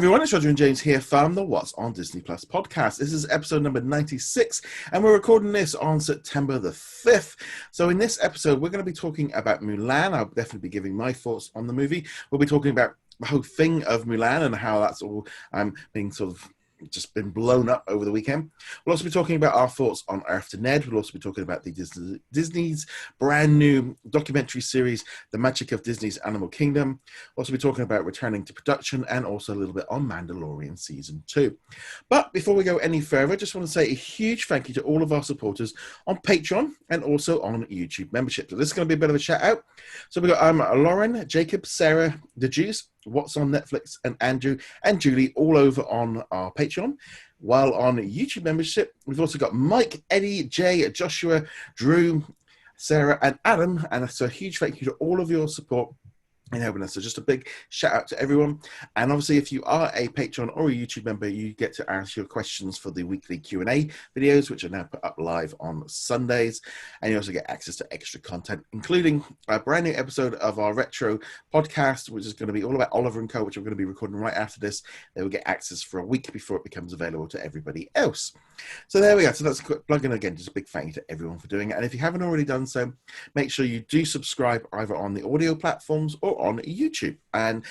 everyone, it's Roger and James here from the What's on Disney Plus podcast. This is episode number 96, and we're recording this on September the 5th. So in this episode, we're going to be talking about Mulan. I'll definitely be giving my thoughts on the movie. We'll be talking about the whole thing of Mulan and how that's all being sort of just been blown up over the weekend. We'll also be talking about our thoughts on To Ned. We'll also be talking about the Disney's brand new documentary series, The Magic of Disney's Animal Kingdom. We'll also be talking about returning to production and also a little bit on Mandalorian Season 2. But before we go any further, I just want to say a huge thank you to all of our supporters on Patreon and also on YouTube membership. So this is going to be a bit of a shout out. So we've got Lauren, Jacob, Sarah, The Juice, What's on Netflix, and Andrew and Julie all over on our Patreon. While on YouTube membership, we've also got Mike, Eddie, Jay, Joshua, Drew, Sarah, and Adam. And so a huge thank you to all of your support in helping us. So just a big shout out to everyone. And obviously, if you are a Patreon or a YouTube member, you get to ask your questions for the weekly Q&A videos, which are now put up live on Sundays. And you also get access to extra content, including a brand new episode of our retro podcast, which is going to be all about Oliver and Co., which I'm going to be recording right after this. They will get access for a week before it becomes available to everybody else. So there we go. So that's a quick plug in. Again, just a big thank you to everyone for doing it. And if you haven't already done so, make sure you do subscribe either on the audio platforms or on YouTube. And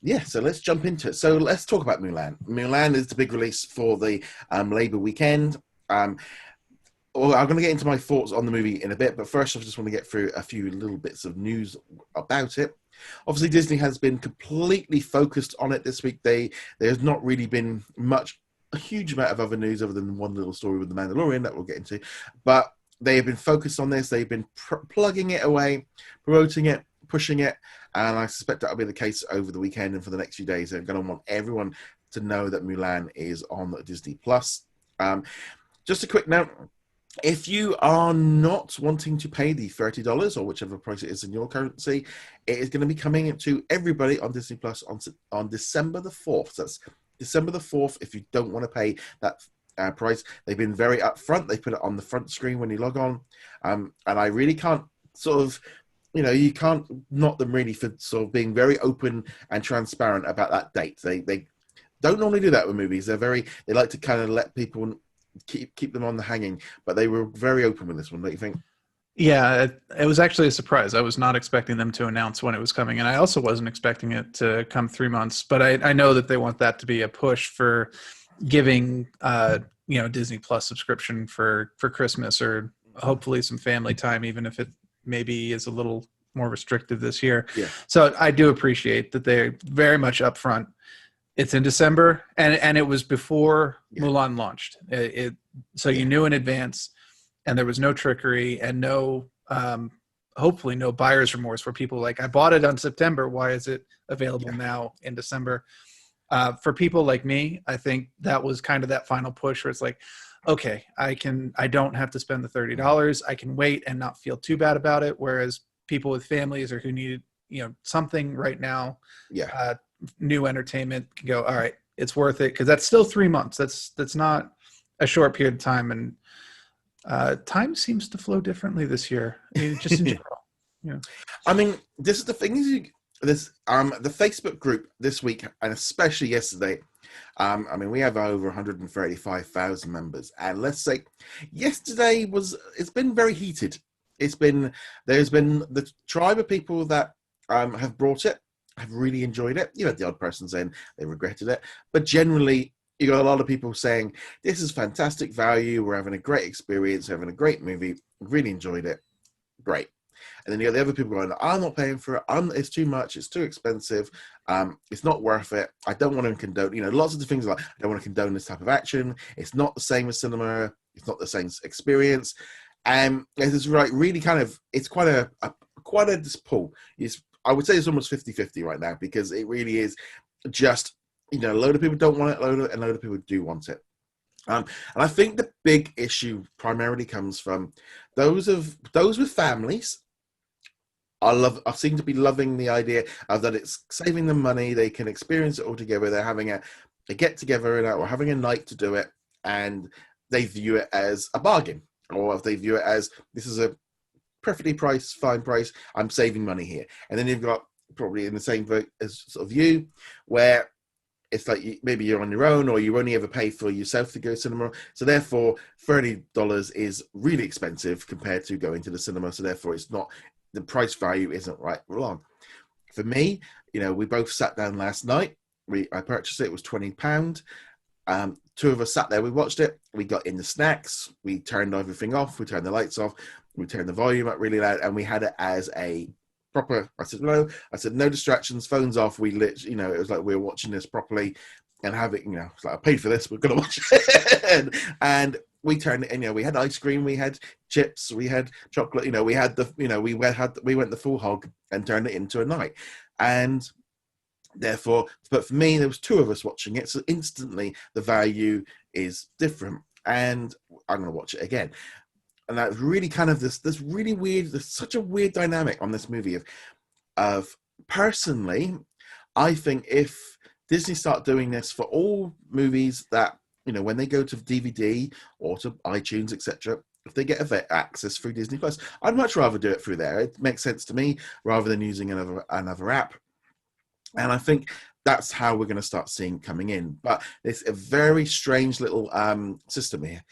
yeah, so let's jump into it. So let's talk about Mulan. Mulan is the big release for the Labour weekend. I'm going to get into my thoughts on the movie in a bit, but first I just want to get through a few little bits of news about it. Obviously, Disney has been completely focused on it this week. There's not really been a huge amount of other news other than one little story with the Mandalorian that we'll get into, but they have been focused on this. They've been plugging it away, promoting it, pushing it, and I suspect that'll be the case over the weekend and for the next few days. They're going to want everyone to know that Mulan is on Disney Plus. Just a quick note: if you are not wanting to pay the $30 or whichever price it is in your currency, it is going to be coming to everybody on Disney Plus on December the 4th. So that's December the 4th. If you don't want to pay that price, they've been very upfront. They put it on the front screen when you log on, and I really can't sort of, you can't knock them really for sort of being very open and transparent about that date. They don't normally do that with movies. They like to kind of let people keep them on the hanging, but they were very open with this one, don't you think? Yeah, it was actually a surprise. I was not expecting them to announce when it was coming, and I also wasn't expecting it to come 3 months. But I know that they want that to be a push for giving Disney Plus subscription for Christmas, or hopefully some family time, even if it maybe is a little more restrictive this year. Yeah. So I do appreciate that they're very much upfront. It's in December, and it was before Mulan launched. So you knew in advance, and there was no trickery and no, hopefully no buyer's remorse where people like, I bought it on September. Why is it available now in December? For people like me, I think that was kind of that final push where it's like, okay, I don't have to spend the $30. I can wait and not feel too bad about it. Whereas people with families or who need, something right now, new entertainment can go, all right, it's worth it. Cause that's still 3 months. That's not a short period of time. And time seems to flow differently this year, just in general. Yeah. I mean, this is the thing is, the Facebook group this week, and especially yesterday, we have over 135,000 members, and let's say yesterday it's been very heated. There's been the tribe of people that have brought it, have really enjoyed it. You had the odd person saying they regretted it, but generally you got a lot of people saying this is fantastic value. We're having a great experience, having a great movie, really enjoyed it, great. And then you got the other people going, I'm not paying for it. It's too much. It's too expensive. It's not worth it. I don't want to condone, lots of the things like, I don't want to condone this type of action. It's not the same as cinema. It's not the same experience. And it's right, really kind of, it's quite a pull. I would say it's almost 50-50 right now, because it really is just, a load of people don't want it, a load of people do want it. And I think the big issue primarily comes from those with families. I seem to be loving the idea of that it's saving them money. They can experience it all together. They're having a get together or having a night to do it, and they view it as a bargain, or if they view it as this is a perfectly priced, fine price, I'm saving money here. And then you've got probably in the same boat as sort of you, where it's like maybe you're on your own, or you only ever pay for yourself to go to cinema. So therefore, $30 is really expensive compared to going to the cinema. So therefore, it's not, the price value isn't right wrong. For me, we both sat down last night. I purchased it. It was £20. Two of us sat there. We watched it. We got in the snacks. We turned everything off. We turned the lights off. We turned the volume up really loud, and we had it as a proper. I said no. I said no distractions. Phones off. We lit. It was like we were watching this properly and having. It's like I paid for this. We're gonna watch it. And we turned it. And we had ice cream. We had chips. We had chocolate. We had the. We went the full hog and turned it into a night. And therefore, but for me, there was two of us watching it, so instantly the value is different, and I'm going to watch it again. And that's really kind of this really weird. There's such a weird dynamic on this movie of personally, I think if Disney start doing this for all movies that when they go to DVD or to iTunes, etc. If they get access through Disney Plus, I'd much rather do it through there. It makes sense to me rather than using another app. And I think that's how we're going to start seeing coming in. But it's a very strange little system here.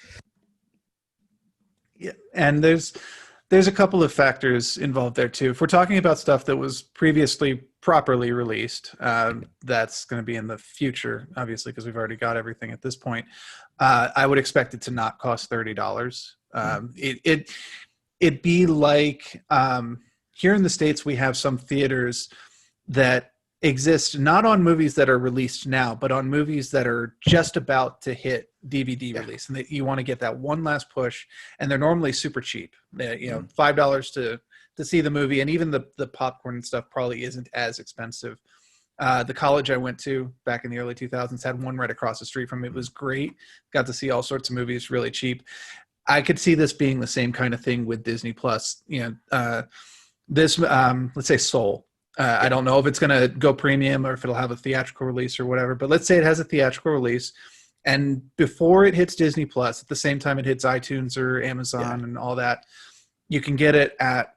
Yeah, and there's a couple of factors involved there too. If we're talking about stuff that was previously properly released, that's going to be in the future, obviously, because we've already got everything at this point. I would expect it to not cost $30. It'd be like here in the States, we have some theaters that exist not on movies that are released now, but on movies that are just about to hit DVD release, and you want to get that one last push. And they're normally super cheap. $5 to see the movie, and even the popcorn and stuff probably isn't as expensive. The college I went to back in the early 2000s had one right across the street from me. It was great. Got to see all sorts of movies really cheap. I could see this being the same kind of thing with Disney Plus. This let's say Soul. I don't know if it's going to go premium or if it'll have a theatrical release or whatever, but let's say it has a theatrical release, and before it hits Disney Plus, at the same time it hits iTunes or Amazon and all that, you can get it at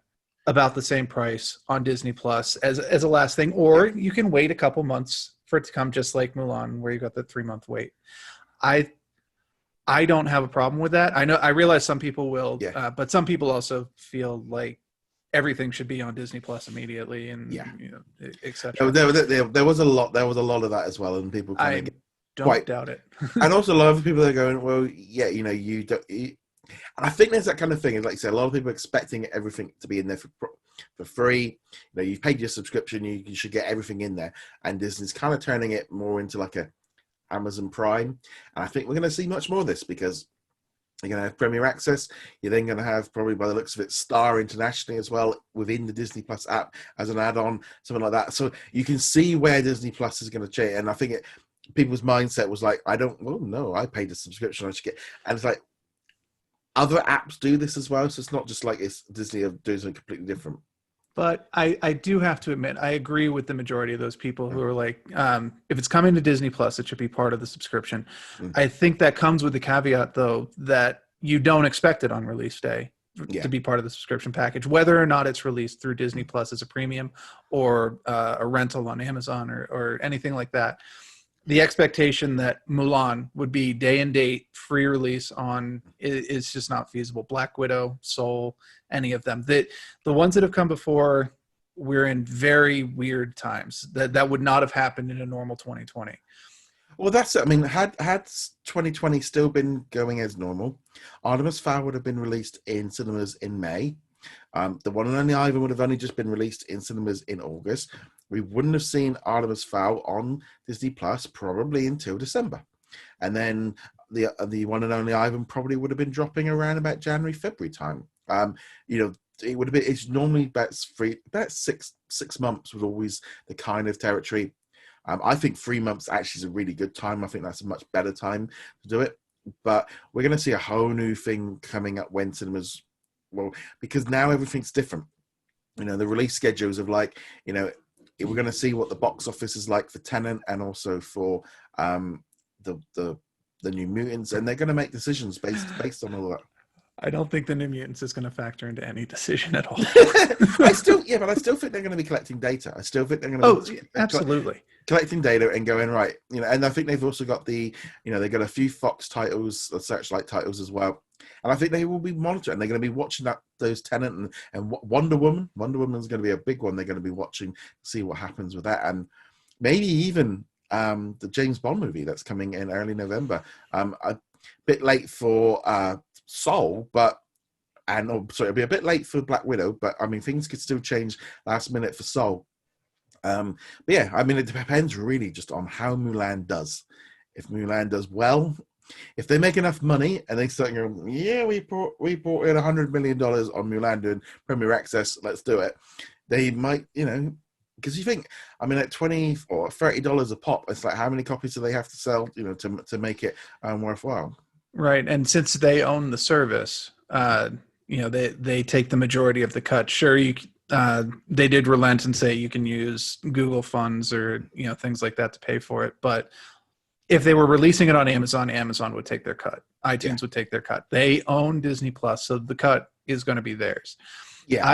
about the same price on Disney Plus as a last thing, or you can wait a couple months for it to come, just like Mulan, where you got the 3-month wait. I don't have a problem with that. I realize some people will, but some people also feel like everything should be on Disney Plus immediately, and etc. There was a lot of that as well, and people kind of don't doubt it. And also a lot of people are going, well, you don't. And I think there's that kind of thing. Like you said, a lot of people are expecting everything to be in there for free. You've paid your subscription, you should get everything in there. And Disney's kind of turning it more into like a Amazon Prime. And I think we're going to see much more of this, because you're going to have Premier Access. You're then going to have, probably by the looks of it, Star internationally as well within the Disney Plus app as an add-on, something like that. So you can see where Disney Plus is going to change. And I think people's mindset was like, I paid a subscription, I should get. And it's like, other apps do this as well. So it's not just like it's Disney are doing something completely different. But I do have to admit, I agree with the majority of those people who are like, if it's coming to Disney Plus, it should be part of the subscription. I think that comes with the caveat, though, that you don't expect it on release day to be part of the subscription package, whether or not it's released through Disney Plus as a premium or a rental on Amazon or anything like that. The expectation that Mulan would be day and date free release on is just not feasible. Black Widow, Soul, any of them. The ones that have come before, we're in very weird times. That would not have happened in a normal 2020. Well, that's it. I mean, had 2020 still been going as normal, Artemis Fowl would have been released in cinemas in May. The One and Only Ivan would have only just been released in cinemas in August. We wouldn't have seen Artemis Fowl on Disney Plus probably until December. And then the One and Only Ivan probably would have been dropping around about January, February time. It would have been, it's normally about 6 months was always the kind of territory. I think 3 months actually is a really good time. I think that's a much better time to do it. But we're going to see a whole new thing coming up when cinemas, well, because now everything's different. The release schedules of like, we're going to see what the box office is like for Tenet and also for the New Mutants, and they're going to make decisions based on all that. I don't think the New Mutants is going to factor into any decision at all. But I still think they're going to be collecting data. I still think they're going Oh, to be absolutely. collecting data and going right, and I think they've also got they've got a few Fox titles, Searchlight titles as well, and I think they will be monitoring. They're going to be watching those Tenant and Wonder Woman. Wonder Woman's going to be a big one. They're going to be watching to see what happens with that, and maybe even the James Bond movie that's coming in early November. A bit late for Soul, it'll be a bit late for Black Widow, but I mean things could still change last minute for Soul. But yeah, I mean, it depends really just on how Mulan does. If Mulan does well, if they make enough money and they start going, yeah, we brought in $100 million on Mulan doing Premier Access, let's do it. They might, because you think, I mean, at $20 or $30 a pop, it's like how many copies do they have to sell, to make it worthwhile? Right, and since they own the service, they take the majority of the cut. Sure, they did relent and say you can use Google funds or things like that to pay for it. But if they were releasing it on Amazon, Amazon would take their cut. iTunes would take their cut. They own Disney Plus, so the cut is going to be theirs. Yeah,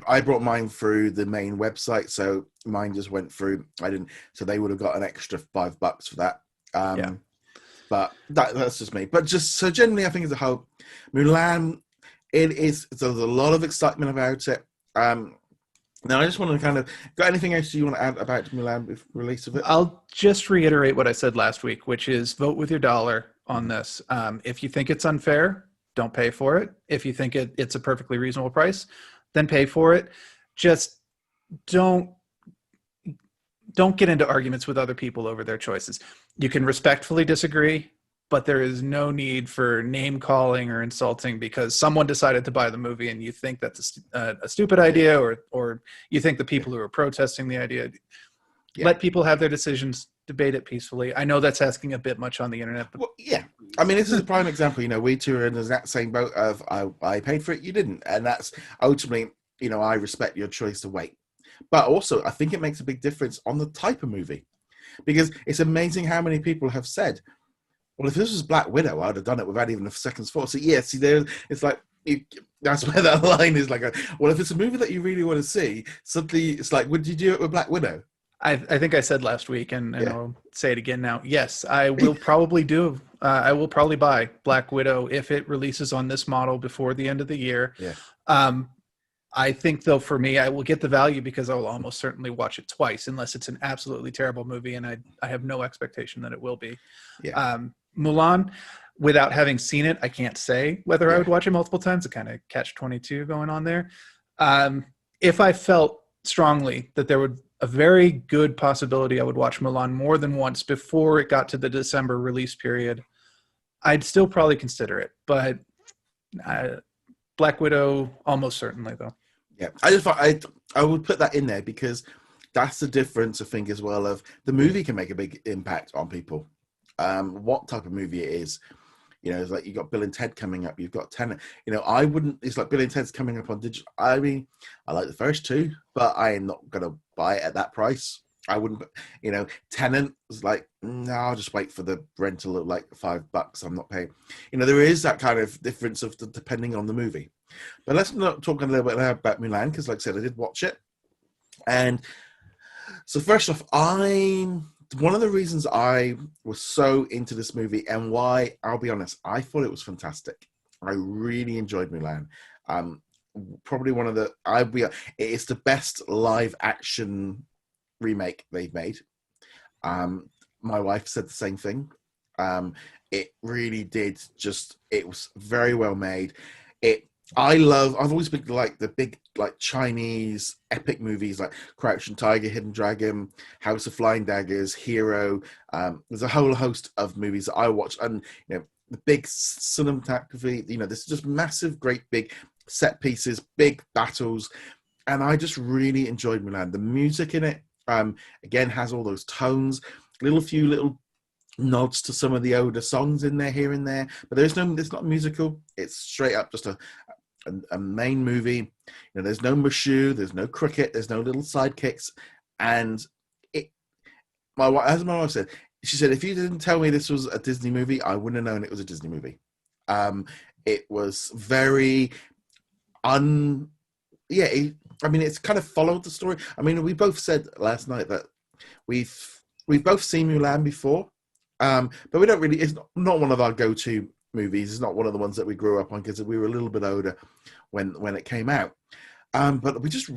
I brought mine through the main website, so mine just went through. So they would have got an extra $5 for that. But that's just me. But just so generally, I think as a whole, Mulan, there's a lot of excitement about it. Now, I just want to got anything else you want to add about Mulan with release of it? I'll just reiterate what I said last week, which is vote with your dollar on this. If you think it's unfair, don't pay for it. If you think it's a perfectly reasonable price, then pay for it. Just don't get into arguments with other people over their choices. You can respectfully disagree, but there is no need for name calling or insulting because someone decided to buy the movie and you think that's a stupid idea, or you think the people who are protesting the idea. Let people have their decisions, debate it peacefully. I know that's asking a bit much on the internet. But I mean, this is a prime example. We two are in the exact same boat of I paid for it, you didn't. And that's ultimately, I respect your choice to wait. But also, I think it makes a big difference on the type of movie. Because it's amazing how many people have said, well, if this was Black Widow, I'd have done it without even a second's thought. So, it's like, that's where that line is like, well, if it's a movie that you really want to see, suddenly it's like, would you do it with Black Widow? I think I said last week, and I'll say it again now. Yes, I will probably I will probably buy Black Widow if it releases on this model before the end of the year. Yeah. I think, though, for me, I will get the value because I will almost certainly watch it twice, unless it's an absolutely terrible movie, and I have no expectation that it will be. Yeah. Mulan, without having seen it, I can't say whether I would watch it multiple times. A kind of catch-22 going on there. If I felt strongly that there would a very good possibility I would watch Mulan more than once before it got to the December release period, I'd still probably consider it. But Black Widow, almost certainly, though. Yeah, I would put that in there because that's the difference, I think, as well, of the movie can make a big impact on people. What type of movie it is. It's like you got Bill and Ted coming up. You've got Tenet. I wouldn't. It's like Bill and Ted's coming up on digital. I mean, I like the first two, but I am not gonna buy it at that price. I wouldn't. Tenet was like, no, I'll just wait for the rental at like $5. I'm not paying. There is that kind of difference of depending on the movie. But let's not talk a little bit about Mulan because, like I said, I did watch it, and so first off, one of the reasons I was so into this movie and why, I'll be honest, I thought it was fantastic. I really enjoyed Mulan. Probably one of it's the best live action remake they've made. My wife said the same thing. It really did it was very well made. I've always been like the big like Chinese epic movies like Crouching Tiger, Hidden Dragon, House of Flying Daggers, Hero. There's a whole host of movies that I watch, and the big cinematography. This is just massive, great big set pieces, big battles, and I just really enjoyed Mulan. The music in it, again, has all those tones, few little nods to some of the older songs in there here and there, but it's not musical. It's straight up just a main movie. There's no Mushu, there's no cricket, there's no little sidekicks, and as my wife said, she said, if you didn't tell me this was a Disney movie, I wouldn't have known it was a Disney movie. It was very yeah. I mean, it's kind of followed the story. I mean, we both said last night that we've both seen Mulan before, but we don't really. It's not one of our go-to movies. It's not one of the ones that we grew up on because we were a little bit older when it came out. But we just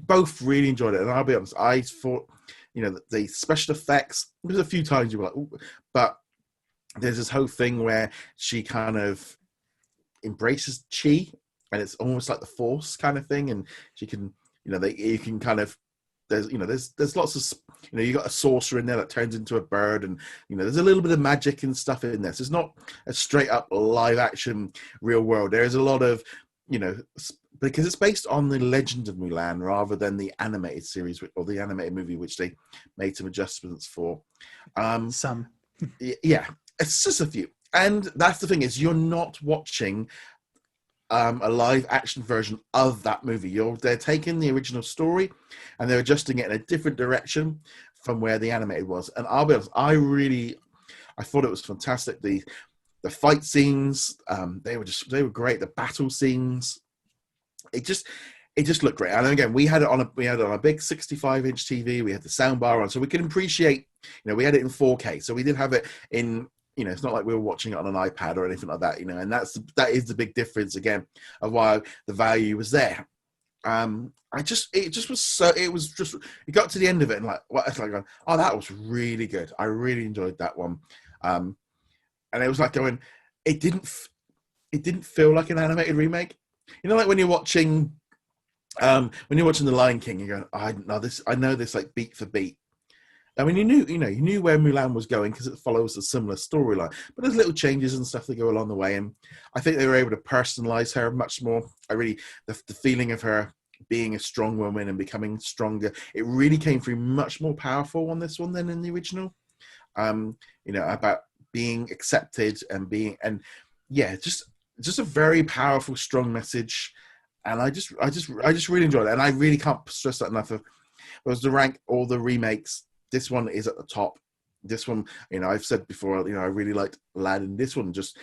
both really enjoyed it. And I'll be honest, I thought, the special effects. There's a few times you were like, ooh, but there's this whole thing where she kind of embraces chi, and it's almost like the Force kind of thing, and she can, you can kind of. There's lots of, you got a sorcerer in there that turns into a bird, and there's a little bit of magic and stuff in this. It's not a straight up live action real world. There is a lot of, because it's based on the Legend of Mulan rather than the animated series or the animated movie, which they made some adjustments for. Some, yeah, it's just a few, and that's the thing is you're not watching a live action version of that movie. They're taking the original story and they're adjusting it in a different direction from where the animated was. And I'll be honest, I thought it was fantastic. The fight scenes, they were great. The battle scenes, it just looked great. And again, we had it on a big 65-inch TV. We had the sound bar on, so we could appreciate. We had it in 4K, so we did have it in. It's not like we were watching it on an iPad or anything like that, and that is the big difference again of why the value was there. It got to the end of it and going, oh, that was really good. I really enjoyed that one. And it was like going, it didn't feel like an animated remake. Like when you're watching The Lion King, you're going, I know this like beat for beat. I mean, you knew where Mulan was going because it follows a similar storyline, but there's little changes and stuff that go along the way, and I think they were able to personalize her much more. The feeling of her being a strong woman and becoming stronger, it really came through much more powerful on this one than in the original. About being accepted and just a very powerful, strong message, and I just really enjoyed it, and I really can't stress that enough. If I was to rank all the remakes, this one is at the top. This one, I've said before, I really liked Aladdin. This one, just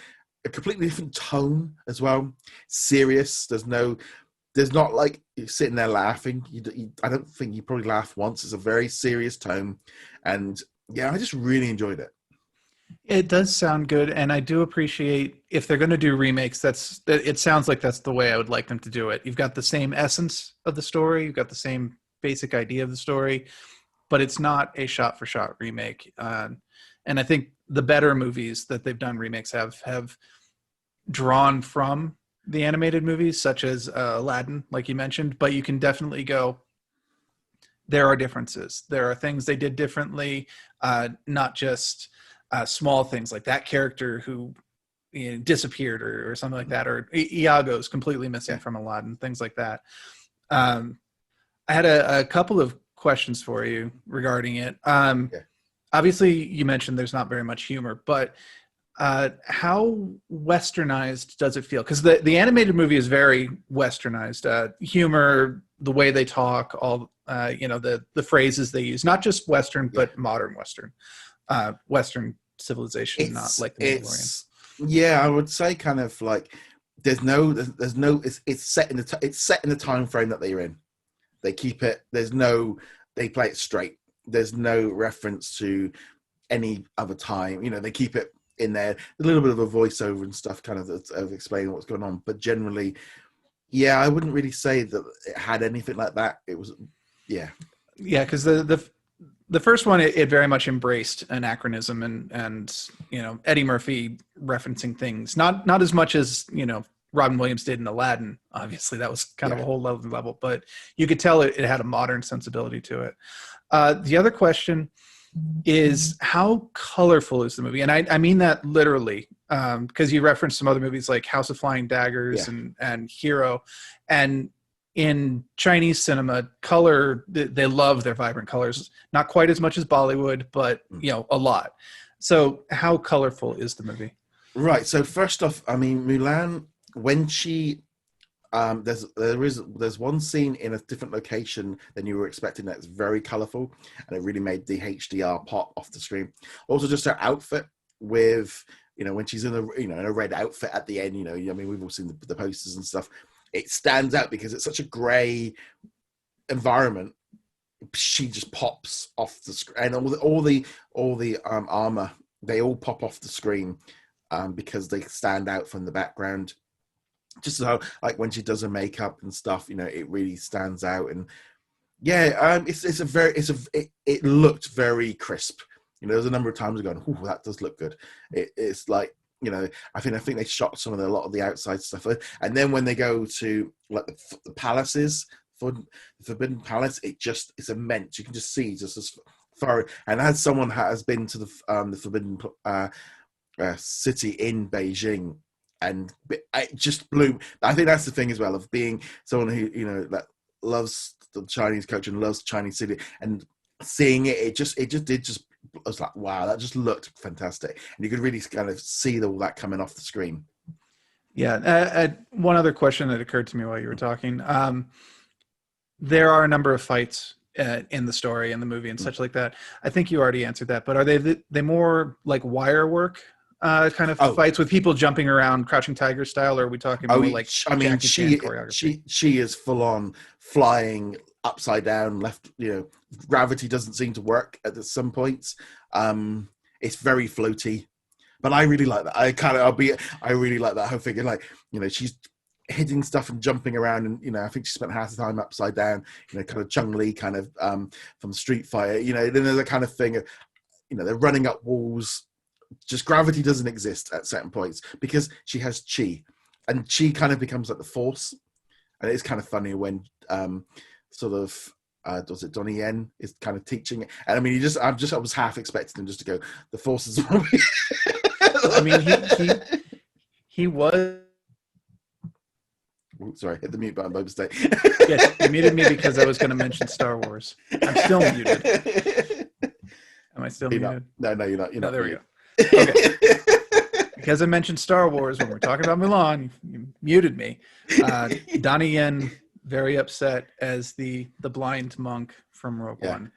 a completely different tone as well. Serious. There's not like you're sitting there laughing. I don't think you probably laugh once. It's a very serious tone. And yeah, I just really enjoyed it. It does sound good. And I do appreciate if they're going to do remakes, it sounds like that's the way I would like them to do it. You've got the same essence of the story. You've got the same basic idea of the story, but it's not a shot-for-shot remake. And I think the better movies that they've done remakes have drawn from the animated movies, such as Aladdin, like you mentioned, but you can definitely go, there are differences. There are things they did differently, not just small things like that character who disappeared or something like that, or Iago's completely missing from Aladdin, things like that. I had a couple of questions for you regarding it. Obviously, you mentioned there's not very much humor, but how westernized does it feel? Because the animated movie is very westernized. Humor, the way they talk, all the phrases they use, not just Western, but modern Western, Western civilization, not like the Mandalorian. Yeah, I would say kind of like there's no it's set in the time frame that they're in. They keep it. They play it straight. There's no reference to any other time. They keep it in there. A little bit of a voiceover and stuff, kind of explaining what's going on. But generally, yeah, I wouldn't really say that it had anything like that. It was, yeah, because the first one it very much embraced anachronism and Eddie Murphy referencing things, not as much as Robin Williams did in Aladdin. Obviously, that was kind of a whole level, but you could tell it had a modern sensibility to it. The other question is, how colorful is the movie? And I mean that literally, because you referenced some other movies like House of Flying Daggers and Hero. And in Chinese cinema, color, they love their vibrant colors. Not quite as much as Bollywood, but a lot. So how colorful is the movie? Right. So first off, I mean, Mulan, when she there's one scene in a different location than you were expecting that's very colorful, and it really made the HDR pop off the screen. Also, just her outfit with when she's in in a red outfit at the end, I mean, we've all seen the posters and stuff. It stands out because it's such a grey environment. She just pops off the screen, and all the armor, they all pop off the screen because they stand out from the background. Just so, like, when she does her makeup and stuff, it really stands out. And yeah, it looked very crisp. There's a number of times going, "Oh, that does look good." It's like, I think they shot a lot of the outside stuff, and then when they go to like the palaces, for the Forbidden Palace, it's immense. You can just see just as far. And as someone has been to the Forbidden City in Beijing, and it just blew. I think that's the thing as well, of being someone who that loves the Chinese culture and loves the Chinese city, and seeing it I was like, wow, that just looked fantastic, and you could really kind of see all that coming off the screen. Yeah. One other question that occurred to me while you were talking. There are a number of fights in the story, in the movie, and such like that. I think you already answered that, but are they more like wire work kind of fights with people jumping around, Crouching Tiger style, or are we talking more like Jackie Chan choreography? She is full on flying upside down, left. Gravity doesn't seem to work at some points. It's very floaty, but I really like that. I really like that whole figure. Like, she's hitting stuff and jumping around, and I think she spent half the time upside down. Kind of Chun-Li, kind of from Street Fighter. Then there's a kind of thing of, they're running up walls. Just gravity doesn't exist at certain points because she has chi, and chi kind of becomes like the force. And it's kind of funny when was it Donnie Yen is kind of teaching it. And I mean, I was half expecting him just to go, the force is on me. I mean, he was. Ooh, sorry, hit the mute button by mistake. Yes, you muted me because I was going to mention Star Wars. I'm still muted. Am I still muted? No, you're not. You're not. There we go. Okay. Because I mentioned Star Wars when we're talking about Mulan, you muted me. Donnie Yen very upset as the blind monk from Rogue One.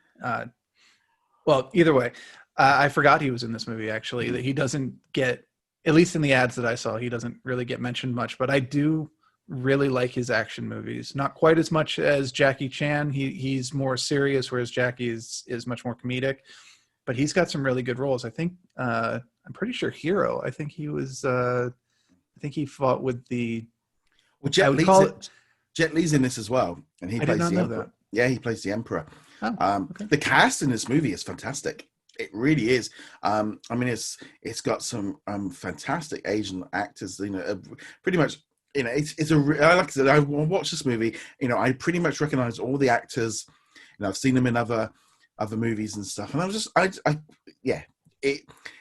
Well, either way, I forgot he was in this movie, actually. That he doesn't get, at least in the ads that I saw, he doesn't really get mentioned much. But I do really like his action movies. Not quite as much as Jackie Chan. He's more serious, whereas Jackie is much more comedic. But he's got some really good roles. I think I'm pretty sure Hero. I think he was. I think he fought with the. Well, Jet Li's in this as well, and he plays the Emperor. Yeah, he plays the Emperor. Oh, okay. The cast in this movie is fantastic. It really is. I mean, it's got some fantastic Asian actors. Pretty much. It's like I said, I watched this movie. I pretty much recognize all the actors. I've seen them in other movies and stuff, and I was just,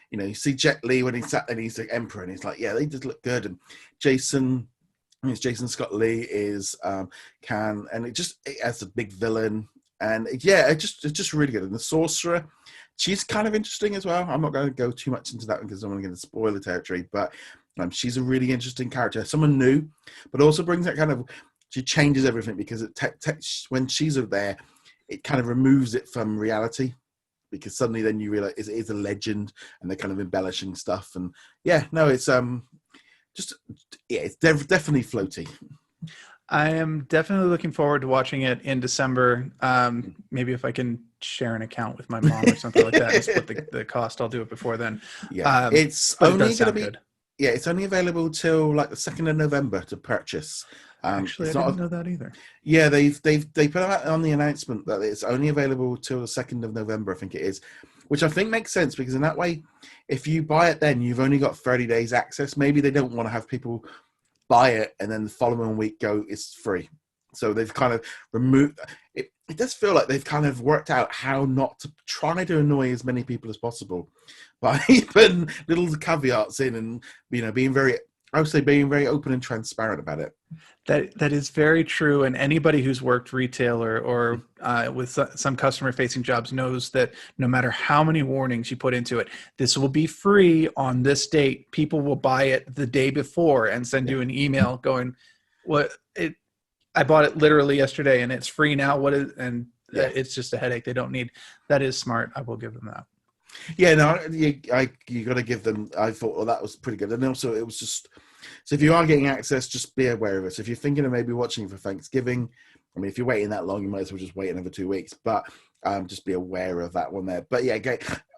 you see Jet Li when he's sat and he's the Emperor, and he's like, yeah, they just look good. And Jason Scott Lee is Khan, and it has a big villain, and it's just really good. And the Sorcerer, she's kind of interesting as well. I'm not going to go too much into that because I'm going to spoil the territory, but she's a really interesting character, someone new, but also brings that kind of, she changes everything because when she's there, it kind of removes it from reality, because suddenly then you realize it is a legend, and they're kind of embellishing stuff. And it's it's definitely floaty. I am definitely looking forward to watching it in December. Maybe if I can share an account with my mom or something like that and split the cost, I'll do it before then. Yeah, it's only going to be good. Yeah, it's only available till like the 2nd of November to purchase. Actually, I didn't know that either. Yeah, they put out on the announcement that it's only available till the 2nd of November, I think it is, which I think makes sense, because in that way, if you buy it then, you've only got 30 days access. Maybe they don't want to have people buy it and then the following week go, it's free. So they've kind of removed it. It does feel like they've kind of worked out how not to try to annoy as many people as possible by putting little caveats in, and being very open and transparent about it. That is very true, and anybody who's worked retail or with some customer-facing jobs knows that no matter how many warnings you put into it, this will be free on this date. People will buy it the day before and send you an email going, I bought it literally yesterday and it's free now. It's just a headache they don't need. That is smart. I will give them that. Yeah, no, you got to give them. I thought, well, that was pretty good, and also it was just. So if you are getting access, just be aware of it. So if you're thinking of maybe watching for Thanksgiving, I mean, if you're waiting that long, you might as well just wait another 2 weeks. But just be aware of that one there. But yeah,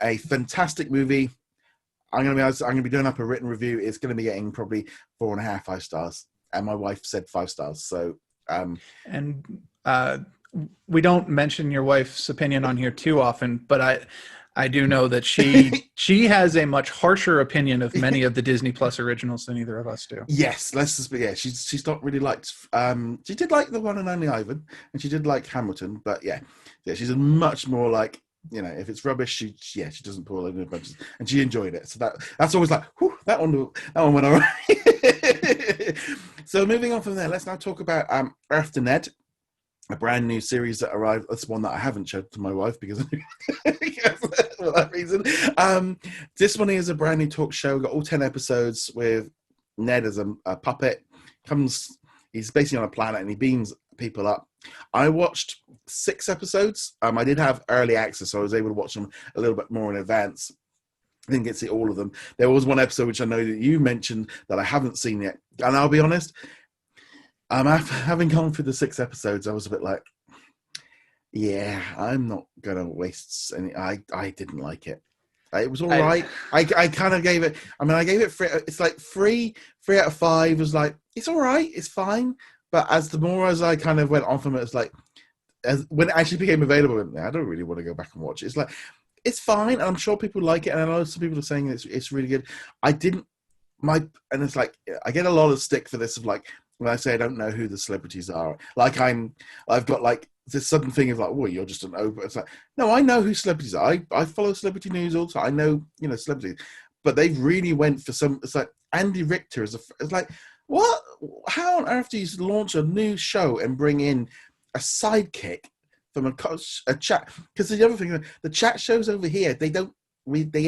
a fantastic movie. I'm gonna be honest, I'm gonna be doing up a written review. It's gonna be getting probably 4.5, 5 stars, and my wife said 5 stars. So and we don't mention your wife's opinion on here too often, but I do know that she has a much harsher opinion of many of the Disney Plus originals than either of us do. Yes, let's just be. Yeah, she's not really liked. She did like The One and Only Ivan, and she did like Hamilton, but yeah, she's a much more like, if it's rubbish, she doesn't pull in a bunch, and she enjoyed it. So that's always like, whew, that one went all right. So moving on from there, let's now talk about To Ned, a brand new series that arrived. That's one that I haven't showed to my wife because for that reason. This one is a brand new talk show. Got all 10 episodes with Ned as a puppet. He's basically on a planet and he beams people up. I watched 6 episodes. I did have early access, so I was able to watch them a little bit more in advance. I didn't get to see all of them. There was one episode which I know that you mentioned that I haven't seen yet, and I'll be honest, after having gone through the 6 episodes, I was a bit like, yeah, I'm not gonna waste any. I didn't like it. It was all right. I kind of gave it. I mean, I gave it 3. It's like 3 out of 5 was like, it's all right, it's fine. But as I kind of went on from it, it's like, when it actually became available, I don't really want to go back and watch it. It's like, it's fine, and I'm sure people like it, and I know some people are saying it's really good. And it's like, I get a lot of stick for this of like, when I say I don't know who the celebrities are, like I've got like this sudden thing of like, well, you're just an over. It's like, no, I know who celebrities are. I follow celebrity news all the time. I know, celebrities, but they really went for some. It's like Andy Richter it's like, what? How on earth do you launch a new show and bring in a sidekick from a chat? Because the other thing, the chat shows over here, they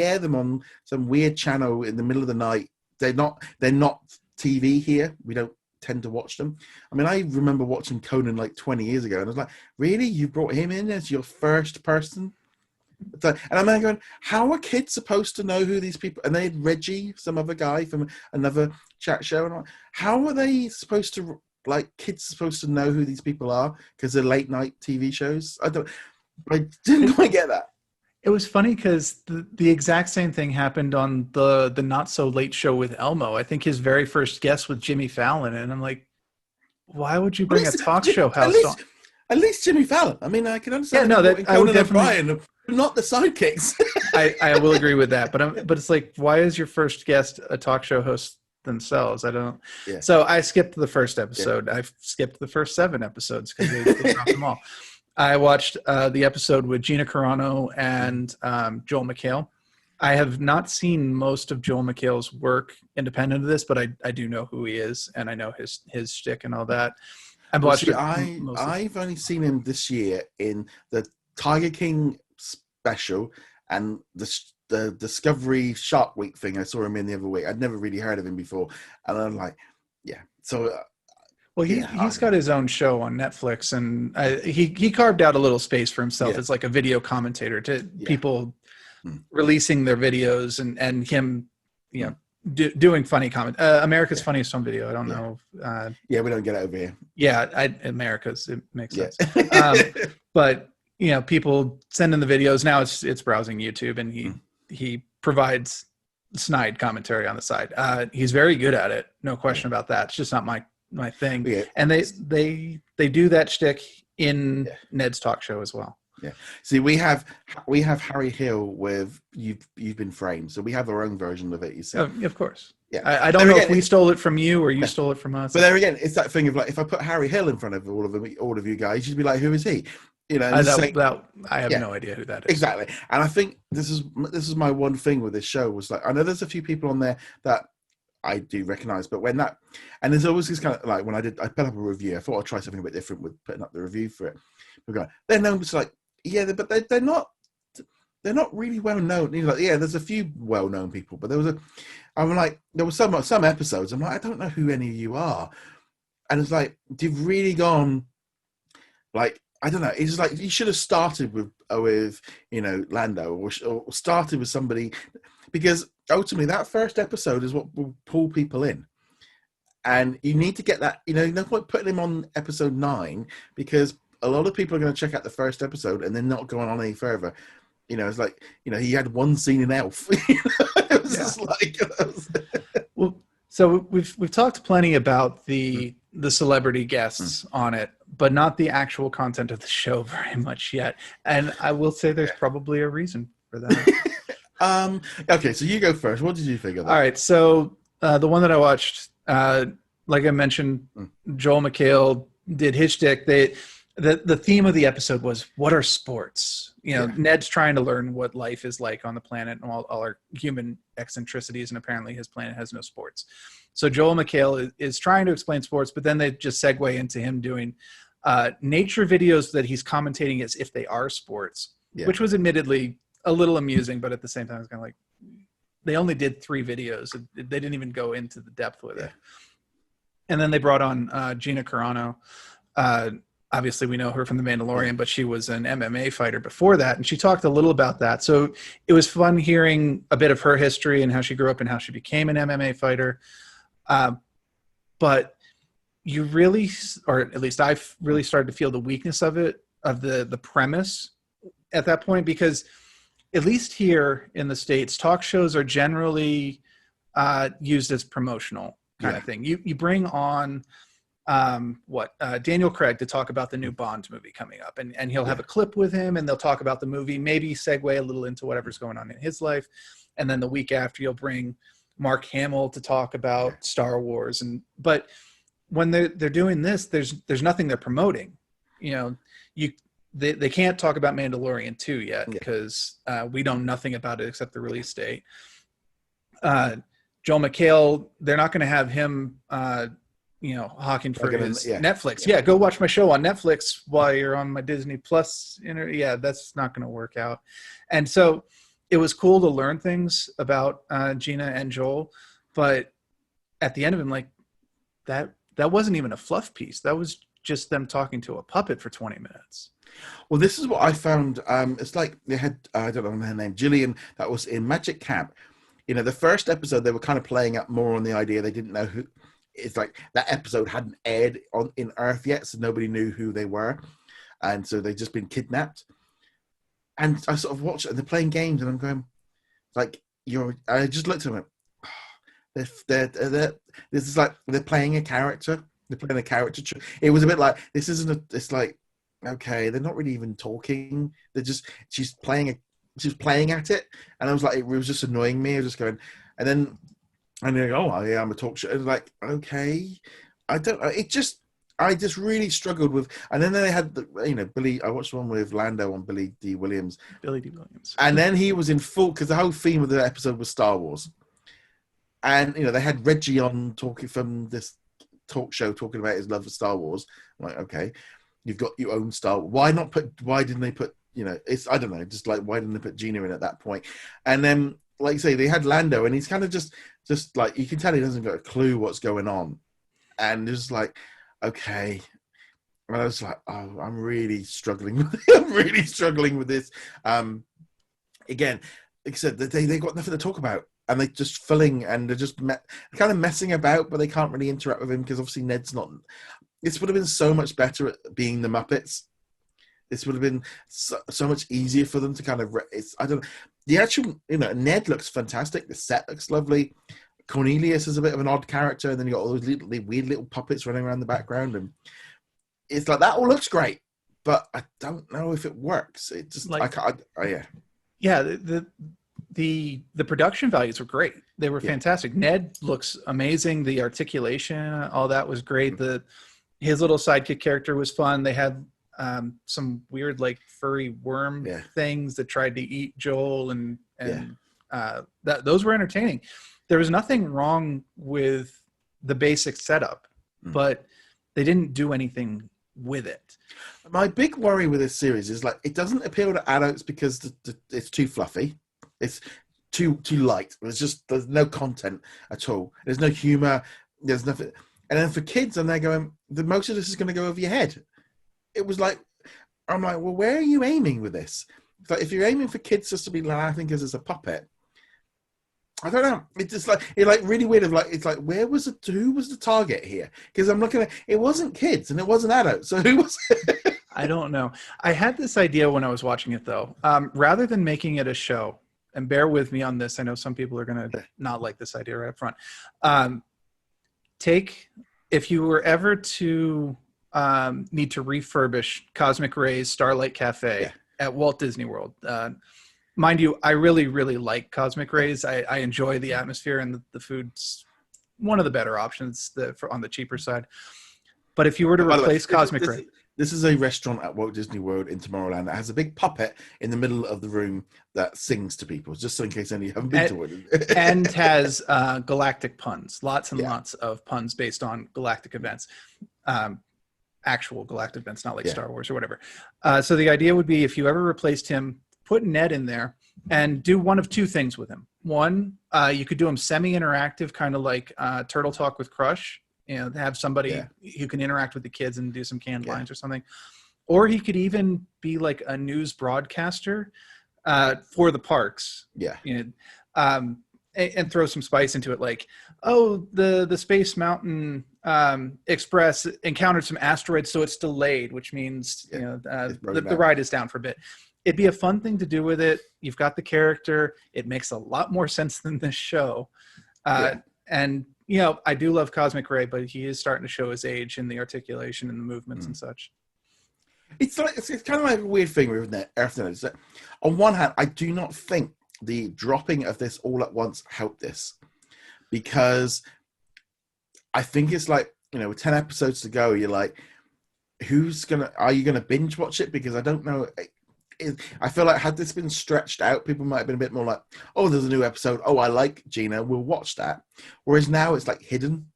air them on some weird channel in the middle of the night. They're not TV here. We don't tend to watch them. I mean, I remember watching Conan like 20 years ago, and I was like, really? You brought him in as your first person? And I'm going, how are kids supposed to know who these people? And they had Reggie, some other guy from another chat show. And I'm like, how are they supposed to, kids supposed to know who these people are? Because they're late night TV shows. I didn't quite get that. It was funny because the exact same thing happened on the Not So Late Show with Elmo. I think his very first guest was Jimmy Fallon, and I'm like, why would you bring a talk show host on? At least Jimmy Fallon. I mean, I can understand. Yeah, no, that I would definitely. Brian, not the sidekicks. I will agree with that, but it's like, why is your first guest a talk show host themselves? I don't. Yeah. So I skipped the first episode. Yeah. I've skipped the first 7 episodes because they dropped them all. I watched the episode with Gina Carano and Joel McHale. I have not seen most of Joel McHale's work independent of this, but I do know who he is, and I know his shtick and all that. I've only seen him this year in the Tiger King special and the Discovery Shark Week thing. I saw him in the other week. I'd never really heard of him before, and I'm like, yeah. So. Well, he's got his own show on Netflix, and he carved out a little space for himself as like a video commentator to people releasing their videos and him, doing funny comment. America's Funniest Home Video. I don't know. We don't get it over here. Yeah, America's. It makes sense. But people send in the videos. Now it's browsing YouTube, and he provides snide commentary on the side. He's very good at it, no question about that. It's just not my thing. And they do that shtick in Ned's talk show as well. Yeah. See, we have Harry Hill with You've Been Framed, so we have our own version of it. You see, of course. Yeah. I don't know if we stole it from you or you stole it from us. But there again, it's that thing of like, if I put Harry Hill in front of all of you guys, you'd be like, who is he? I have no idea who that is. Exactly. And I think this is my one thing with this show was like, I know there's a few people on there that I do recognize, but and there's always this kind of like, when I put up a review, I thought I'd try something a bit different with putting up the review for it. They're known as like, but they're not really well known. Like, there's a few well known people, but there was some episodes. I'm like, I don't know who any of you are, and it's like, you've really gone like I don't know. It's like you should have started with Lando, or started with somebody, because ultimately that first episode is what will pull people in, and you need to get that. No point putting him on episode 9, because a lot of people are going to check out the first episode and then not going on any further. It's like he had one scene in Elf. It was just like. Well, so we've talked plenty about the celebrity guests on it, but not the actual content of the show very much yet. And I will say there's probably a reason for that. Okay, so you go first. What did you think of that? All right, so the one that I watched, like I mentioned, Joel McHale did his shtick. The theme of the episode was, what are sports? Ned's trying to learn what life is like on the planet and all our human eccentricities, and apparently his planet has no sports. So Joel McHale is trying to explain sports, but then they just segue into him doing nature videos that he's commentating as if they are sports, which was admittedly a little amusing, but at the same time, it's kind of like, they only did 3 videos. They didn't even go into the depth with it. And then they brought on Gina Carano. Obviously, we know her from The Mandalorian, but she was an MMA fighter before that, and she talked a little about that. So it was fun hearing a bit of her history and how she grew up and how she became an MMA fighter. But you really, or at least I've really started to feel the weakness of it, of the premise at that point, because at least here in the States, talk shows are generally used as promotional kind of thing. You bring on Daniel Craig to talk about the new Bond movie coming up, and he'll have a clip with him, and they'll talk about the movie, maybe segue a little into whatever's going on in his life, and then the week after you'll bring Mark Hamill to talk about Star Wars. But when they're doing this, there's nothing they're promoting. They can't talk about Mandalorian 2 yet because we know nothing about it except the release date. Joel McHale, they're not going to have him hawking for his Netflix. Yeah, go watch my show on Netflix while you're on my Disney Plus. That's not going to work out. And so it was cool to learn things about Gina and Joel, but at the end of it, like that wasn't even a fluff piece. That was just them talking to a puppet for 20 minutes. Well, this is what I found. It's like they had, I don't know her name, Gillian, that was in Magic Camp. The first episode, they were kind of playing up more on the idea they didn't know who. It's like that episode hadn't aired in Earth yet, so nobody knew who they were, and so they'd just been kidnapped. And I sort of watched it, and they're playing games, and I'm going, like, I just looked at them. This is like they're playing a character. They're playing a character. It was a bit like, this isn't. It's like, okay, they're not really even talking. She's playing at it, and I was like, it was just annoying me. I was just going, and then. And they're like, oh, yeah, I'm a talk show. And like, okay, I just really struggled with. And then they had Billy. I watched one with Lando on Billy D. Williams. And then he was in full, because the whole theme of the episode was Star Wars. And they had Reggie on talking from this talk show, talking about his love for Star Wars. I'm like, okay, you've got your own Star Wars. Why didn't they put? It's, I don't know, just like, why didn't they put Gina in at that point? And then, like you say, they had Lando, and he's kind of just like, you can tell he doesn't got a clue what's going on, and it's like, okay. And I was like, oh, I'm really struggling with this. Again, like I said, they got nothing to talk about, and they're just filling, and they're just kind of messing about, but they can't really interact with him because obviously Ned's not. This would have been so much better at being the Muppets. This would have been so much easier for them to kind of. I don't know. The actual, Ned looks fantastic. The set looks lovely. Cornelius is a bit of an odd character, and then you got all those weird little puppets running around the background, and it's like, that all looks great, but I don't know if it works. It just, like, I can't. Yeah, the production values were great. They were fantastic. Ned looks amazing. The articulation, all that was great. His little sidekick character was fun. They had some weird, like, furry worm things that tried to eat Joel, and those were entertaining. There was nothing wrong with the basic setup, but they didn't do anything with it. My big worry with this series is, like, it doesn't appeal to adults because it's too fluffy. It's too light. There's no content at all. There's no humor. There's nothing. And then for kids, and they're going, most of this is going to go over your head. It was like, I'm like, well, where are you aiming with this? It's like, if you're aiming for kids just to be laughing because it's a puppet, I don't know. It's just like really weird. Of like, it's like, who was the target here? Because I'm looking at it wasn't kids and it wasn't adults. So who was it? I don't know. I had this idea when I was watching it, though. Rather than making it a show, and bear with me on this, I know some people are going to not like this idea right up front. If you were ever to need to refurbish Cosmic Ray's Starlight Cafe at Walt Disney World. Mind you, I really, really like Cosmic Ray's. I enjoy the atmosphere, and the food's one of the better options on the cheaper side. But if you were to replace Cosmic Ray... This is a restaurant at Walt Disney World in Tomorrowland that has a big puppet in the middle of the room that sings to people, just so in case any of you haven't been to it. And has galactic puns, lots and lots of puns based on galactic events. Actual galactic events, not like Star Wars or whatever. So the idea would be, if you ever replaced him, put Ned in there and do one of two things with him. One, you could do him semi-interactive, kind of like Turtle Talk with Crush. Have somebody who can interact with the kids and do some canned lines or something. Or he could even be like a news broadcaster for the parks. Yeah. And throw some spice into it, like, oh, the Space Mountain Express encountered some asteroids, so it's delayed, which means the ride is down for a bit. It'd be a fun thing to do with it. You've got the character. It makes a lot more sense than this show. And I do love Cosmic Ray, but he is starting to show his age in the articulation and the movements and such. It's kind of like a weird thing with Earth Ned. Is that on one hand, I do not think the dropping of this all at once helped this, because I think it's like, with 10 episodes to go, you're like, are you gonna binge watch it? Because I don't know. I feel like had this been stretched out, people might have been a bit more like, oh, there's a new episode. Oh, I like Gina. We'll watch that. Whereas now it's like hidden.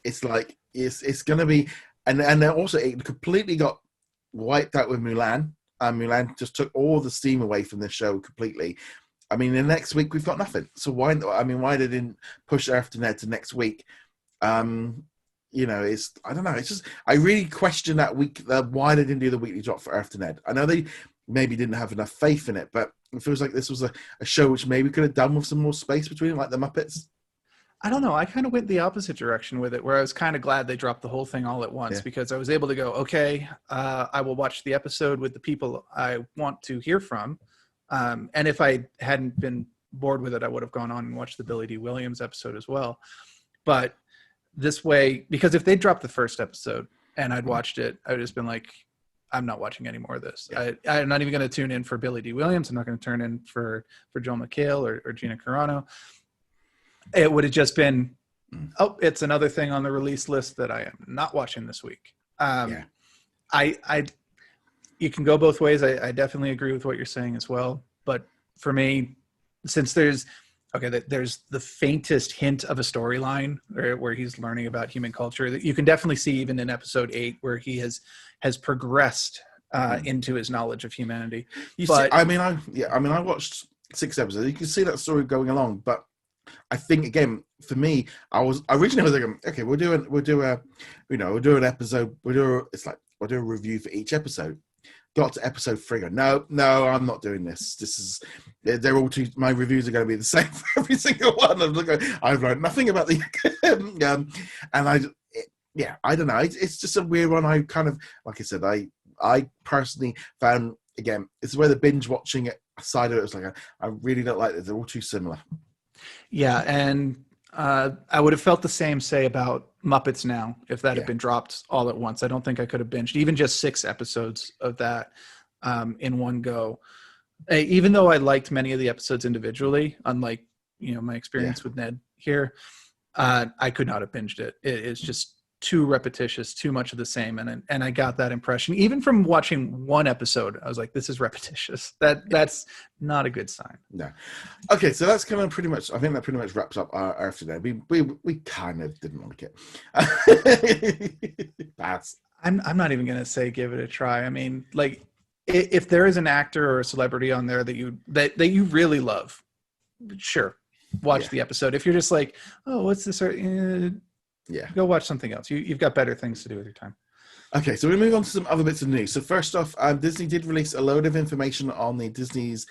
It's like, it's going to be, and then also it completely got wiped out with Mulan. Mulan just took all the steam away from this show completely. I mean, the next week we've got nothing. So why they didn't push After Ned to next week? I don't know. It's just, I really question that week, why they didn't do the weekly drop for After Ned. I know they maybe didn't have enough faith in it, but it feels like this was a show which maybe could have done with some more space between it, like the Muppets. I don't know. I kind of went the opposite direction with it, where I was kind of glad they dropped the whole thing all at once, because I was able to go, okay, I will watch the episode with the people I want to hear from. And if I hadn't been bored with it, I would have gone on and watched the Billy D. Williams episode as well. But this way, because if they dropped the first episode and I'd watched it, I would have just been like, I'm not watching any more of this. I'm not even going to tune in for Billy D. Williams. I'm not going to turn in for Joel McHale or Gina Carano. It would have just been, oh, it's another thing on the release list that I am not watching this week. You can go both ways. I definitely agree with what you're saying as well. But for me, since there's the faintest hint of a storyline where he's learning about human culture, that you can definitely see even in episode 8 where he has progressed into his knowledge of humanity. I watched 6 episodes. You can see that story going along, but I think, again, for me, I originally was like, okay, we'll do an episode. We'll do a review for each episode. Got to episode 3, no, I'm not doing this. They're all too. My reviews are going to be the same for every single one. I've learned nothing about the, I don't know. It's just a weird one. I kind of, like I said, I personally found, again, it's where the binge watching side of it was like, I really don't like it. They're all too similar. Yeah, and I would have felt the same, say, about Muppets Now if that had been dropped all at once. I don't think I could have binged even just 6 episodes of that in one go. Even though I liked many of the episodes individually, unlike my experience with Ned here, I could not have binged it. It's just too repetitious, too much of the same, and I got that impression even from watching one episode. I was like, this is repetitious. That's not a good sign. No. Okay, so that's kind of pretty much, I think that pretty much wraps up our After Ned. We kind of didn't like it. I'm not even gonna say give it a try. I mean, like, if there is an actor or a celebrity on there that you really love, sure, watch the episode. If you're just like, oh, what's this? Go watch something else. You've got better things to do with your time. Okay, so we move on to some other bits of news. So first off, Disney did release a load of information on the Disney's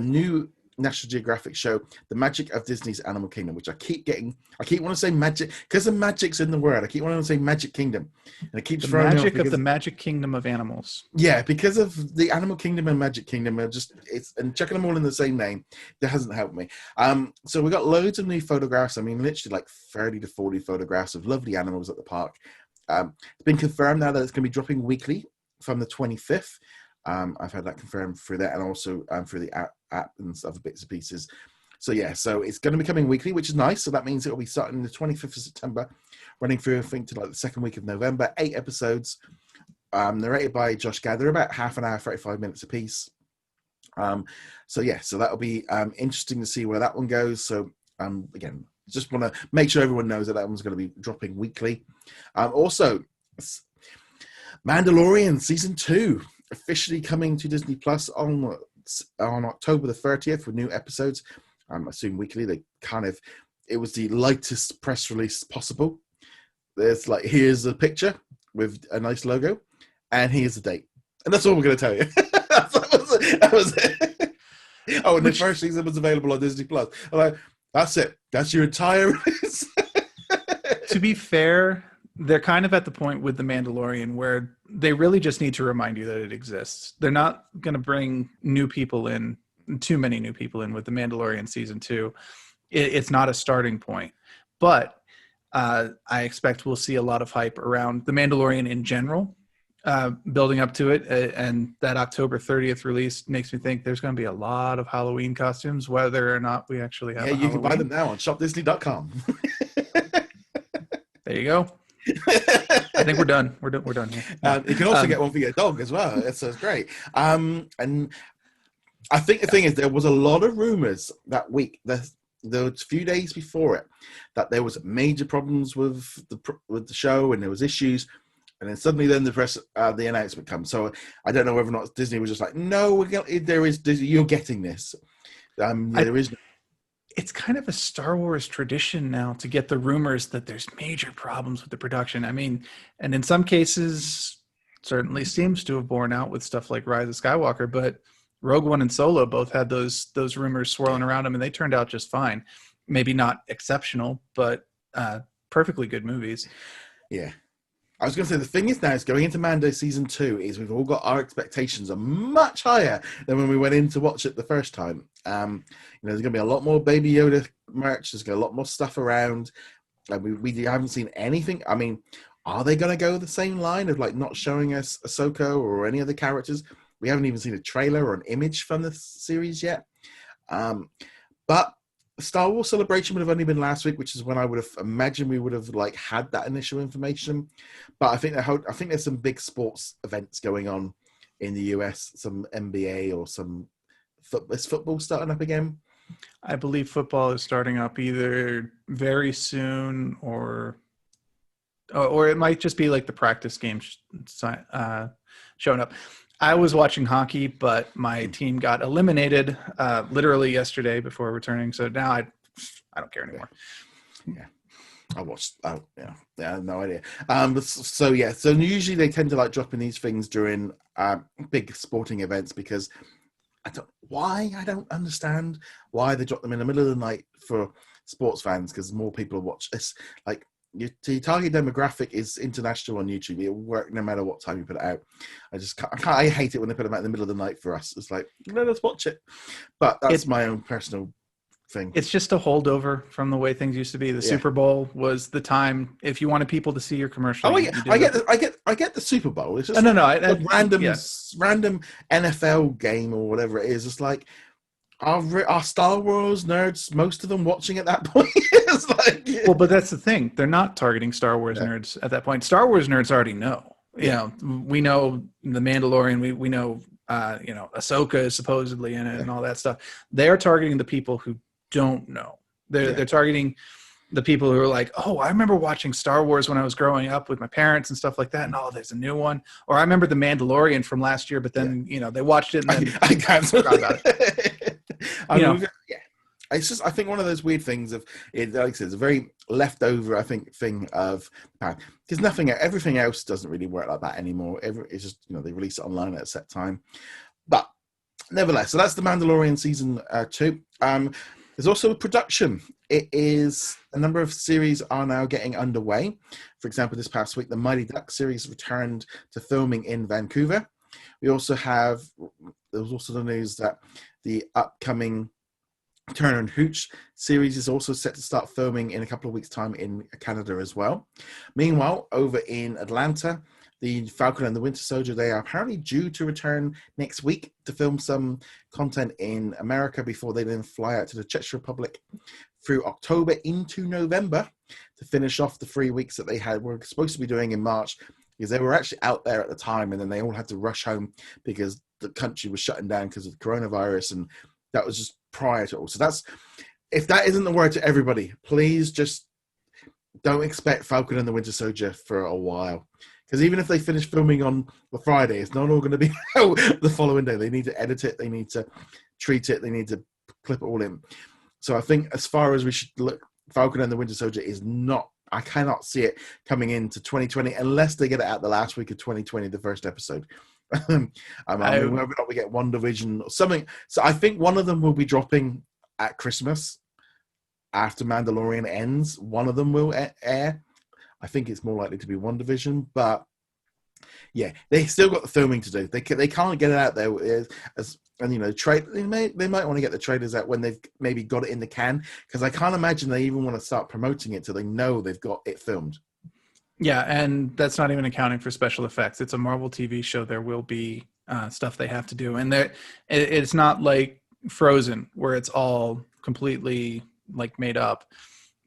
new National Geographic show, The Magic of Disney's Animal Kingdom, which I keep wanting to say magic, because the magic's in the word. I keep wanting to say Magic Kingdom. And it keeps The throwing me off magic because, of the Magic Kingdom of animals. yeah, because of the Animal Kingdom and Magic Kingdom, and checking them all in the same name, that hasn't helped me. So we got loads of new photographs. I mean, literally like 30 to 40 photographs of lovely animals at the park. It's been confirmed now that it's going to be dropping weekly from the 25th. I've had that confirmed through that, and also through the app and other bits and pieces. So yeah, so it's going to be coming weekly, which is nice. So that means it will be starting the 25th of September, running through, I think, to like the second week of November. 8 episodes, narrated by Josh Gad. They're about half an hour, 35 minutes apiece. So yeah, so that'll be interesting to see where that one goes. So again, just want to make sure everyone knows that one's going to be dropping weekly. Also, Mandalorian Season 2 officially coming to Disney Plus on October the 30th with new episodes. I assume weekly. It was the lightest press release possible. There's like, here's a picture with a nice logo, and here's the date. And that's all we're going to tell you. that was it. Oh, and the first season was available on Disney Plus. I'm like, that's it. That's your entire release. To be fair, they're kind of at the point with The Mandalorian where they really just need to remind you that it exists. They're not going to bring too many new people in with The Mandalorian Season 2. It's not a starting point. But I expect we'll see a lot of hype around The Mandalorian in general, building up to it. And that October 30th release makes me think there's going to be a lot of Halloween costumes, whether or not we actually have you can buy them now on shopdisney.com. There you go. I think we're done. We're done here. You can also get one for your dog as well. It's great. And I think the thing is, there was a lot of rumors that week, the few days before it, that there was major problems with the show, and there was issues. And then suddenly, the announcement comes. So I don't know whether or not Disney was just like, no, you're getting this. There is. It's kind of a Star Wars tradition now to get the rumors that there's major problems with the production. I mean, and in some cases, certainly seems to have borne out with stuff like Rise of Skywalker, but Rogue One and Solo both had those rumors swirling around them, and they turned out just fine. Maybe not exceptional, but perfectly good movies. Yeah. I was going to say, the thing is now, is going into Mando Season 2 is we've all got our expectations are much higher than when we went in to watch it the first time. There's going to be a lot more Baby Yoda merch. There's going to be a lot more stuff around. We haven't seen anything. I mean, are they going to go the same line of like not showing us Ahsoka or any other characters? We haven't even seen a trailer or an image from the series yet. But Star Wars Celebration would have only been last week, which is when I would have imagined we would have like had that initial information. But I think there's some big sports events going on in the US, some NBA or some is football starting up again? I believe football is starting up either very soon or it might just be like the practice game showing up. I was watching hockey, but my team got eliminated literally yesterday before returning. So now I don't care anymore. Yeah. I watched. Oh, yeah. I have no idea. So usually they tend to like dropping these things during big sporting events because I don't understand why they drop them in the middle of the night for sports fans, because more people watch this. Like, your target demographic is international on YouTube. It'll work no matter what time you put it out. I hate it when they put them out in the middle of the night for us. It's like, let's watch it. But that's my own personal thing. It's just a holdover from the way things used to be. The Super Bowl was the time if you wanted people to see your commercial. Oh, I get the Super Bowl. It's just random NFL game or whatever it is. It's like, Are Star Wars nerds, most of them watching at that point? It's like, well, but that's the thing. They're not targeting Star Wars nerds at that point. Star Wars nerds already know. You know, we know The Mandalorian. We know, Ahsoka is supposedly in it and all that stuff. They are targeting the people who don't know. They're targeting the people who are like, oh, I remember watching Star Wars when I was growing up with my parents and stuff like that. And there's a new one. Or I remember The Mandalorian from last year, but then they watched it and then I forgot about it. It's just, I think, one of those weird things of it. Like I said, it's a very leftover, I think, thing of because everything else doesn't really work like that anymore. It's just they release it online at a set time, but nevertheless. So that's the Mandalorian season 2. There's also production. It is a number of series are now getting underway. For example, this past week, the Mighty Duck series returned to filming in Vancouver. There was also the news that the upcoming Turner and Hooch series is also set to start filming in a couple of weeks' time in Canada as well. Meanwhile, over in Atlanta, the Falcon and the Winter Soldier, they are apparently due to return next week to film some content in America before they then fly out to the Czech Republic through October into November to finish off the 3 weeks that they were supposed to be doing in March, because they were actually out there at the time, and then they all had to rush home because the country was shutting down because of the coronavirus, and that was just prior to all. So if that isn't the word to everybody, please just don't expect Falcon and the Winter Soldier for a while. Because even if they finish filming on the Friday, it's not all going to be out the following day. They need to edit it. They need to treat it. They need to clip it all in. So I think as far as we should look, Falcon and the Winter Soldier is not, I cannot see it coming into 2020 unless they get it out the last week of 2020, the first episode. I mean, whether or not we get WandaVision or something. So I think one of them will be dropping at Christmas after Mandalorian ends. One of them will air. I think it's more likely to be WandaVision, but yeah, they still got the filming to do. They can't get it out there they might want to get the trailers out when they've maybe got it in the can, because I can't imagine they even want to start promoting it till they know they've got it filmed. Yeah, and that's not even accounting for special effects. It's a Marvel TV show. There will be stuff they have to do, and it's not like Frozen where it's all completely like made up.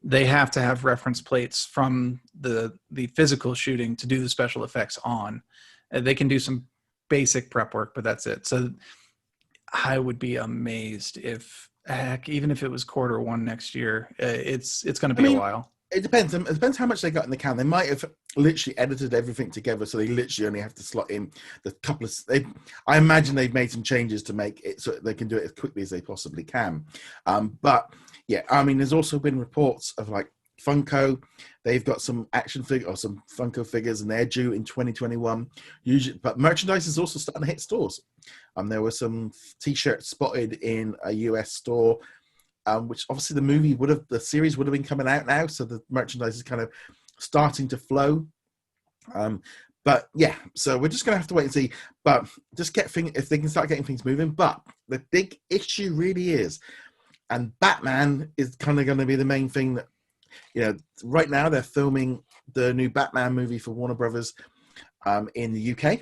They have to have reference plates from the physical shooting to do the special effects on. They can do some basic prep work, but that's it. So I would be amazed if, even if it was Q1 next year, it's going to be a while. It depends. It depends how much they got in the can. They might have literally edited everything together, so they literally only have to slot in the couple of. I imagine they've made some changes to make it so they can do it as quickly as they possibly can. But yeah, I mean, there's also been reports of like Funko. They've got some action figure or some Funko figures, and they're due in 2021. Usually, but merchandise is also starting to hit stores. There were some T-shirts spotted in a US store. Which obviously the series would have been coming out now, so the merchandise is kind of starting to flow. But yeah, so we're just going to have to wait and see. But just if they can start getting things moving. But the big issue really is, and Batman is kind of going to be the main thing that, right now they're filming the new Batman movie for Warner Brothers in the UK,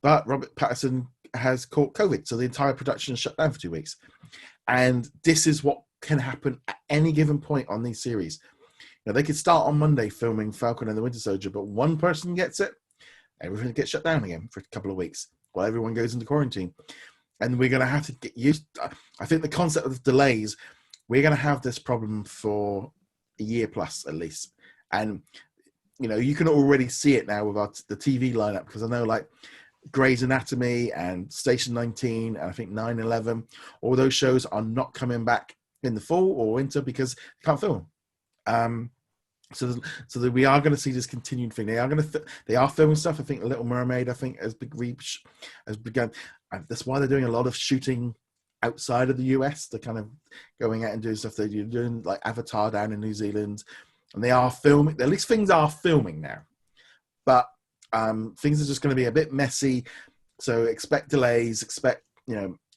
but Robert Pattinson has caught COVID, so the entire production is shut down for 2 weeks. And this is what can happen at any given point on these series. They could start on Monday filming Falcon and the Winter Soldier, but one person gets it, everything gets shut down again for a couple of weeks while everyone goes into quarantine. And we're going to have to get used. I think the concept of delays, we're going to have this problem for a year plus at least. And, you can already see it now with the TV lineup, because I know like Grey's Anatomy and Station 19 and I think 9/11, all those shows are not coming back in the fall or winter because they can't film. So that we are going to see this continued thing. They are filming stuff. I think Little Mermaid, has begun. That's why they're doing a lot of shooting outside of the US. They're kind of going out and doing stuff. They're doing like Avatar down in New Zealand, and they are filming. At least things are filming now, but things are just going to be a bit messy. So expect delays.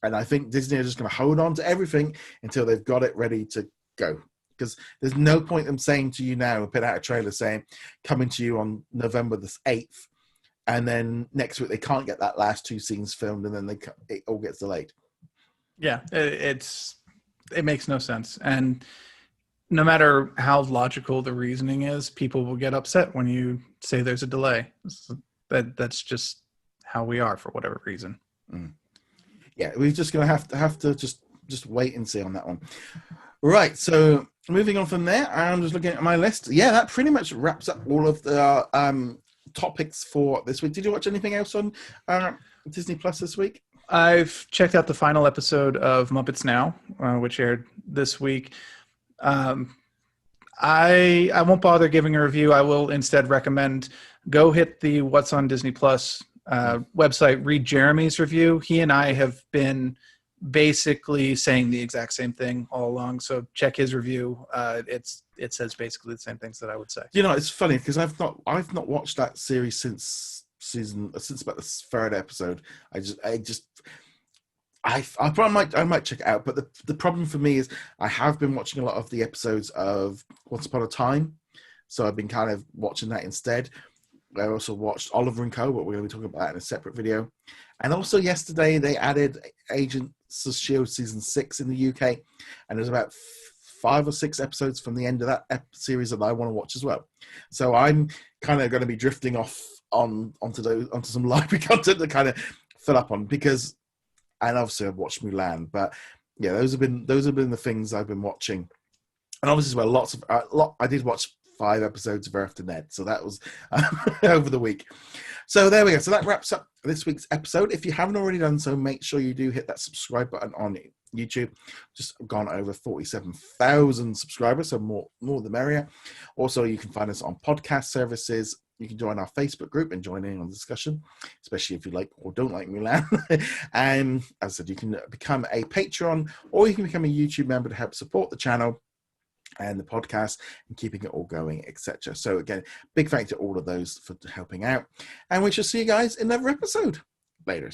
And I think Disney are just going to hold on to everything until they've got it ready to go. Because there's no point them saying to you now, put out a trailer saying coming to you on November the 8th, and then next week they can't get that last 2 scenes filmed, and then it all gets delayed. Yeah, it makes no sense. And no matter how logical the reasoning is, people will get upset when you say there's a delay. That's just how we are for whatever reason. Yeah, we're just going to have to just wait and see on that one. Right, so moving on from there, I'm just looking at my list. Yeah, that pretty much wraps up all of the topics for this week. Did you watch anything else on Disney Plus this week? I've checked out the final episode of Muppets Now, which aired this week. I won't bother giving a review. I will instead recommend go hit the What's on Disney Plus website, read Jeremy's review. He and I have been basically saying the exact same thing all along. So check his review. It says basically the same things that I would say. You know, it's funny because I've not watched that series since about the third episode. I might check it out, but the problem for me is I have been watching a lot of the episodes of Once Upon a Time, so I've been kind of watching that instead. I also watched Oliver and Co, but we're going to be talking about that in a separate video. And also yesterday they added Agents of S.H.I.E.L.D. Season 6 in the UK, and there's about 5 or 6 episodes from the end of that series that I want to watch as well. So I'm kind of going to be drifting off onto some library content to kind of fill up on, because, and obviously I've watched Mulan, but yeah, those have been the things I've been watching. And obviously as well, I did watch 5 episodes of Earth to Ned, so that was over the week. So there we go. So that wraps up this week's episode. If you haven't already done so, make sure you do hit that subscribe button on YouTube. Just gone over 47,000 subscribers, so more the merrier. Also, you can find us on podcast services. You can join our Facebook group and join in on the discussion, especially if you like or don't like Mulan. And as I said, you can become a Patreon, or you can become a YouTube member to help support the channel and the podcast and keeping it all going, etc. So again, big thank you to all of those for helping out, and we shall see you guys in another episode. Later.